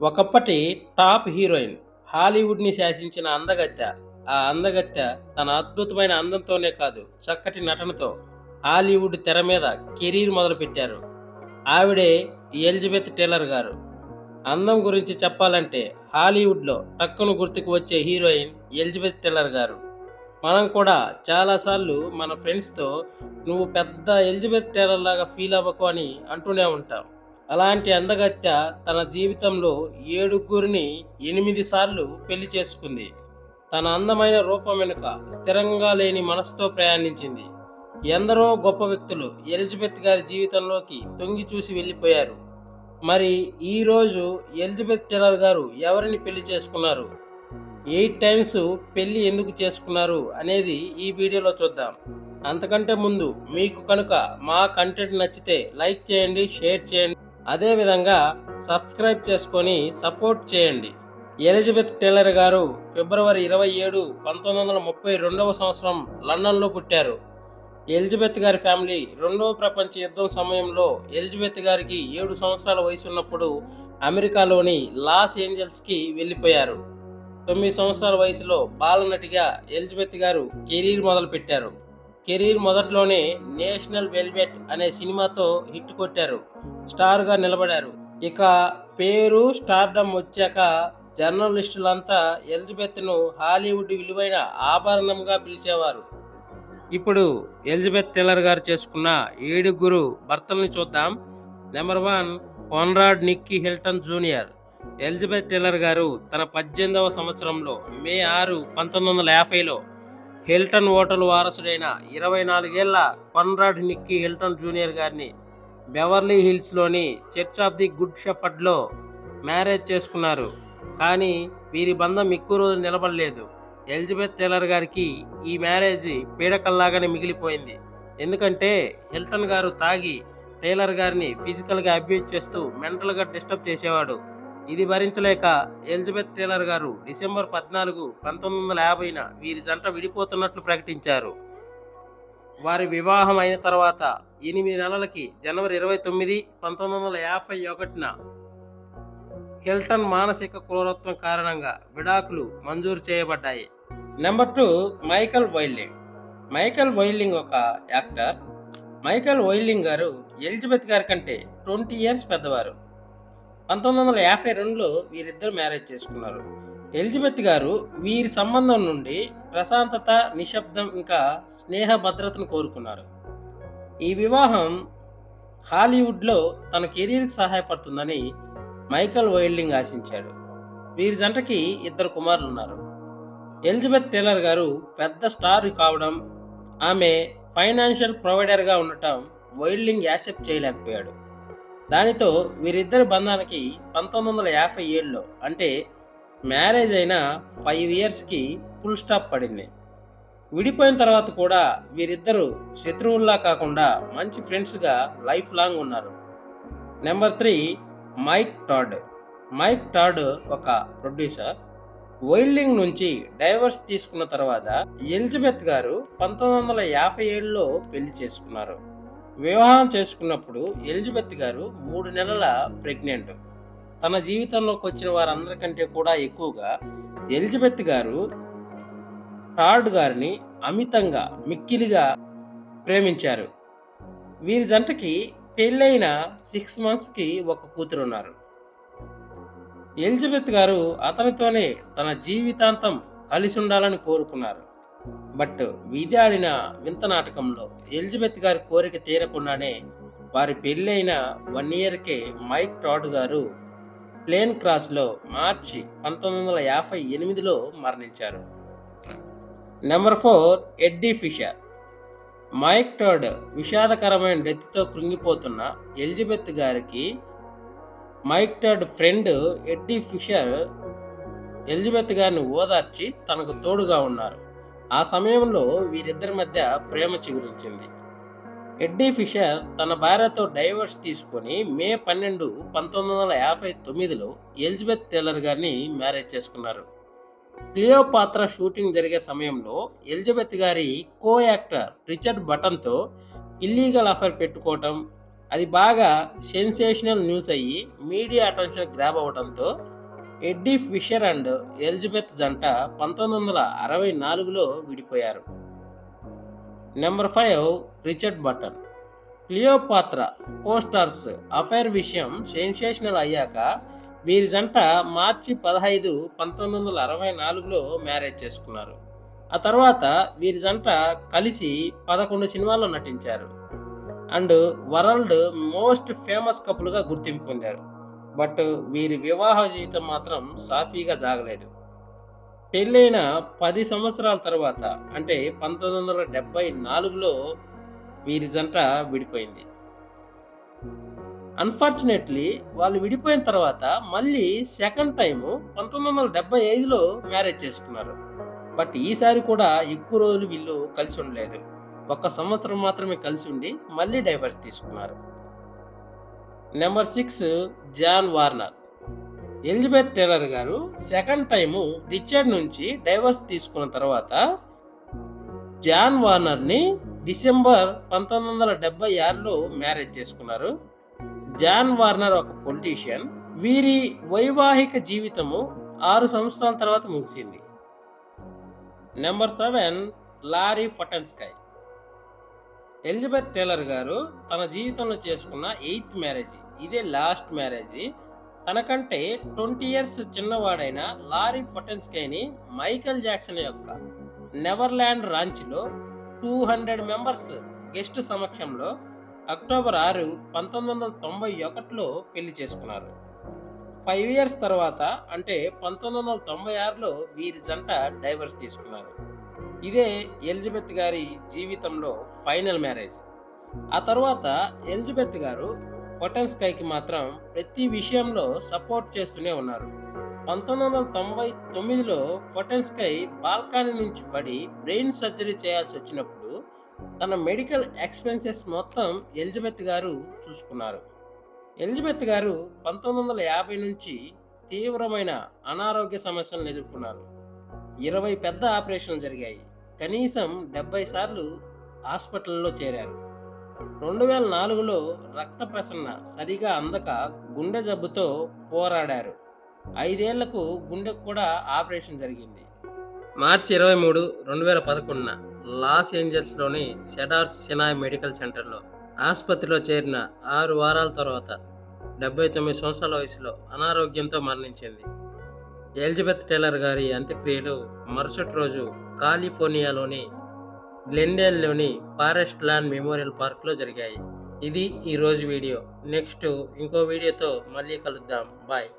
ఒకప్పటి top heroine, హాలీవుడ్‌ని శాసించిన అందగత్తె. ఆ అందగత్తె తన అద్భుతమైన అందంతోనే కాదు, చక్కటి నటనతో హాలీవుడ్ తెర మీద కెరీర్ మొదలుపెట్టారు. ఆవిడే ఎలిజబెత్ టేలర్ గారు. అందం గురించి చెప్పాలంటే హాలీవుడ్‌లో టక్కున గుర్తుకు వచ్చే హీరోయిన్ ఎలిజబెత్ టేలర్ గారు. మనం కూడా చాలా సార్లు మన ఫ్రెండ్స్‌తో "నువ్వు పెద్ద ఎలిజబెత్ టేలర్ లాగా ఫీల్ అవ్వకు" అని అంటూనే ఉంటాం. అలాంటి అందగత్తె తన జీవితంలో ఏడుగురిని 8 సార్లు పెళ్లి చేసుకుంది. తన అందమైన రూపం వెనుక స్థిరంగా లేని మనసుతో ప్రయాణించింది. ఎందరో గొప్ప వ్యక్తులు ఎలిజబెత్ గారి జీవితంలోకి తొంగి చూసి వెళ్ళిపోయారు. మరి ఈరోజు ఎలిజబెత్ టేలర్ గారు ఎవరిని పెళ్లి చేసుకున్నారు? 8 టైమ్స్ పెళ్లి ఎందుకు చేసుకున్నారు అనేది ఈ వీడియోలో చూద్దాం. అంతకంటే ముందు మీకు కనుక మా కంటెంట్ నచ్చితే లైక్ చేయండి, షేర్ చేయండి. అదేవిధంగా సబ్స్క్రైబ్ చేసుకొని సపోర్ట్ చేయండి. ఎలిజబెత్ టేలర్ గారు ఫిబ్రవరి 27, 1932 సంవత్సరం లండన్లో పుట్టారు. ఎలిజబెత్ గారి ఫ్యామిలీ రెండవ ప్రపంచ యుద్ధం సమయంలో ఎలిజబెత్ గారికి 7 సంవత్సరాల వయసు ఉన్నప్పుడు అమెరికాలోని లాస్ ఏంజల్స్కి వెళ్ళిపోయారు. 9 సంవత్సరాల వయసులో బాలనటిగా ఎలిజబెత్ గారు కెరీర్ మొదలుపెట్టారు. కెరీర్ మొదట్లోనే నేషనల్ వెల్వెట్ అనే సినిమాతో హిట్ కొట్టారు. స్టార్గా నిలబడారు. ఇక పేరు స్టార్డమ్ వచ్చాక జర్నలిస్టులంతా ఎలిజబెత్ను హాలీవుడ్ విలువైన ఆభరణంగా పిలిచేవారు. ఇప్పుడు ఎలిజబెత్ టేలర్ గారు చేసుకున్న 7 భర్తల్ని చూద్దాం. Number 1, Conrad Nicky Hilton junior. Elizabeth Taylor గారు తన 18వ సంవత్సరంలో మే 6, 1950లో హిల్టన్ హోటల్ వారసుడైన 24 ఏళ్ల కాన్రాడ్ నిక్కీ హిల్టన్ జూనియర్ గారిని బెవర్లీ హిల్స్లోని చర్చ్ ఆఫ్ ది గుడ్ షెఫర్డ్లో మ్యారేజ్ చేసుకున్నారు. కానీ వీరి బంధం ఎక్కువ రోజులు నిలబడలేదు. ఎలిజబెత్ టేలర్ గారికి ఈ మ్యారేజ్ పీడకల్లాగానే మిగిలిపోయింది. ఎందుకంటే హిల్టన్ గారు తాగి టేలర్ గారిని ఫిజికల్గా అబ్యూజ్ చేస్తూ మెంటల్గా డిస్టర్బ్ చేసేవాడు. ఇది భరించలేక ఎలిజబెత్ టేలర్ గారు డిసెంబర్ 14, 1950న వీరి జంట విడిపోతున్నట్లు ప్రకటించారు. వారి వివాహం అయిన తర్వాత 8 నెలలకి జనవరి 29, 1951న హిల్టన్ మానసిక క్రూరత్వం కారణంగా విడాకులు మంజూరు చేయబడ్డాయి. Number 2, Michael Wilding. Michael Wilding ఒక యాక్టర్. మైకల్ వైల్డింగ్ గారు ఎలిజబెత్ గారి కంటే 20 ఇయర్స్ పెద్దవారు. 1952లో వీరిద్దరు మ్యారేజ్ చేసుకున్నారు. ఎలిజబెత్ గారు వీరి సంబంధం నుండి ప్రశాంతత, నిశ్శబ్దం ఇంకా స్నేహ భద్రతను కోరుకున్నారు. ఈ వివాహం హాలీవుడ్లో తన కెరీర్కి సహాయపడుతుందని మైకల్ వైల్డింగ్ ఆశించాడు. వీరి జంటకి 2 కుమారులు ఉన్నారు. ఎలిజబెత్ టేలర్ గారు పెద్ద స్టార్ కావడం, ఆమె ఫైనాన్షియల్ ప్రొవైడర్గా ఉండటం వైల్డింగ్ యాక్సెప్ట్ చేయలేకపోయాడు. దానితో వీరిద్దరి బంధానికి 1957లో అంటే మ్యారేజ్ అయిన 5 ఇయర్స్కి ఫుల్ స్టాప్ పడింది. విడిపోయిన తర్వాత కూడా వీరిద్దరూ శత్రువుల్లా కాకుండా మంచి ఫ్రెండ్స్గా లైఫ్ లాంగ్ ఉన్నారు. Number 3, mic టాడ్. మైక్ టాడ్ ఒక ప్రొడ్యూసర్. వైల్డింగ్ నుంచి డైవర్స్ తీసుకున్న తర్వాత ఎలిజబెత్ గారు 1957లో పెళ్లి చేసుకున్నారు. వివాహం చేసుకున్నప్పుడు ఎలిజబెత్ గారు 3 నెలల ప్రెగ్నెంట్. తన జీవితంలోకి వచ్చిన వారందరికంటే కూడా ఎక్కువగా ఎలిజబెత్ గారు టాడ్ గారిని అమితంగా, మిక్కిలిగా ప్రేమించారు. వీరి జంటకి పెళ్ళైన 6 మంత్స్కి ఒక కూతురున్నారు. ఎలిజబెత్ గారు అతనితోనే తన జీవితాంతం కలిసి ఉండాలని కోరుకున్నారు. బట్ విధి ఆడిన వింత నాటకంలో ఎలిజబెత్ గారి కోరిక తీరకుండానే వారి పెళ్ళైన 1 ఇయర్కే మైక్ టాడ్ గారు ప్లేన్ క్రాష్లో మార్చి 1958లో మరణించారు. Number 4, Eddie Fisher. Mike Todd విషాదకరమైన డెత్తో కృంగిపోతున్న ఎలిజబెత్ గారికి Mike Todd friend Eddie Fisher Elizabeth గారిని ఓదార్చి తనకు తోడుగా ఉన్నారు. ఆ సమయంలో వీరిద్దరి మధ్య ప్రేమ చిగురించింది. ఎడ్డీ ఫిషర్ తన భార్యతో డైవర్స్ తీసుకొని మే 12, 1959లో ఎలిజబెత్ టేలర్ గారిని మ్యారేజ్ చేసుకున్నారు. క్లియోపాత్రా షూటింగ్ జరిగే సమయంలో ఎలిజబెత్ గారి కో యాక్టర్ రిచర్డ్ బటన్తో ఇల్లీగల్ అఫైర్ పెట్టుకోవటం, అది బాగా సెన్సేషనల్ న్యూస్ అయ్యి మీడియా అటెన్షన్ గ్రాబ్ అవ్వడంతో ఎడ్డీ ఫిషర్ అండ్ ఎలిజబెత్ జంట 1964లో విడిపోయారు. Number 5 Richard Burton. Cleopatra costars affair విషయం సెన్సేషనల్ అయ్యాక వీరి జంట మార్చి 15, 1964లో మ్యారేజ్ చేసుకున్నారు. ఆ తర్వాత వీరి జంట కలిసి 11 సినిమాల్లో నటించారు అండ్ వరల్డ్ మోస్ట్ ఫేమస్ కపుల్గా గుర్తింపు పొందారు. బట్ వీరి వివాహ జీవితం మాత్రం సాఫీగా సాగలేదు. పెళ్ళైన 10 సంవత్సరాల తర్వాత అంటే 1974లో వీరి జంట విడిపోయింది. అన్ఫార్చునేట్లీ వాళ్ళు విడిపోయిన తర్వాత మళ్ళీ సెకండ్ టైము 1975లో మ్యారేజ్ చేసుకున్నారు. బట్ ఈసారి కూడా ఎక్కువ రోజులు వీళ్ళు కలిసి ఉండలేదు. 1 సంవత్సరం మాత్రమే కలిసి ఉండి మళ్ళీ డైవర్స్ తీసుకున్నారు. Number 6 John Warner. Elizabeth Taylor గారు సెకండ్ టైము రిచర్డ్ నుంచి డైవర్స్ తీసుకున్న తర్వాత జాన్ వార్నర్ని డిసెంబర్ 1976లో మ్యారేజ్ చేసుకున్నారు. జాన్ వార్నర్ ఒక పొలిటీషియన్. వీరి వైవాహిక జీవితము 6 సంవత్సరాల తర్వాత ముగిసింది. Number 7 Larry Fortensky. Elizabeth Taylor గారు తన జీవితంలో చేసుకున్న 8th మ్యారేజ్. ఇదే లాస్ట్ మ్యారేజ్. తనకంటే 20 ఇయర్స్ చిన్నవాడైన లారీ ఫటెన్స్కైని మైకేల్ జాక్సన్ యొక్క నెవర్లాండ్ రాంచ్లో 200 మెంబర్స్ గెస్ట్ సమక్షంలో అక్టోబర్ 6, 1991లో పెళ్లి చేసుకున్నారు. 5 ఇయర్స్ తర్వాత అంటే 1996లో వీరి జంట డైవర్స్ తీసుకున్నారు. ఇదే ఎలిజబెత్ గారి జీవితంలో ఫైనల్ మ్యారేజ్. ఆ తర్వాత ఎలిజబెత్ గారు ఫటెన్స్కైకి మాత్రం ప్రతి విషయంలో సపోర్ట్ చేస్తూనే ఉన్నారు. 1999లో ఫటెన్స్కై బాల్కనీ నుంచి పడి బ్రెయిన్ సర్జరీ చేయాల్సి వచ్చినప్పుడు తన మెడికల్ ఎక్స్పెన్సెస్ మొత్తం ఎలిజబెత్ గారు చూసుకున్నారు. ఎలిజబెత్ గారు 1950 నుంచి తీవ్రమైన అనారోగ్య సమస్యలను ఎదుర్కొన్నారు. 20 పెద్ద ఆపరేషన్లు జరిగాయి. కనీసం 70 సార్లు హాస్పిటల్లో చేరారు. 2004లో రక్త ప్రసరణ సరిగా అందక గుండె జబ్బుతో పోరాడారు. 5 ఏళ్లకు గుండెకు కూడా ఆపరేషన్ జరిగింది. మార్చి 23, 2011న లాస్ ఏంజల్స్లోని సెడార్స్ సినాయ్ మెడికల్ సెంటర్లో ఆసుపత్రిలో చేరిన 6 వారాల తర్వాత 79 సంవత్సరాల వయసులో అనారోగ్యంతో మరణించింది. ఎలిజబెత్ టేలర్ గారి అంత్యక్రియలు మరుసటి రోజు కాలిఫోర్నియాలోని గ్లెండేల్లోని ఫారెస్ట్ ల్యాండ్ మెమోరియల్ పార్క్లో జరిగాయి. ఇది ఈరోజు వీడియో. నెక్స్ట్ ఇంకో వీడియోతో మళ్ళీ కలుద్దాం. బాయ్.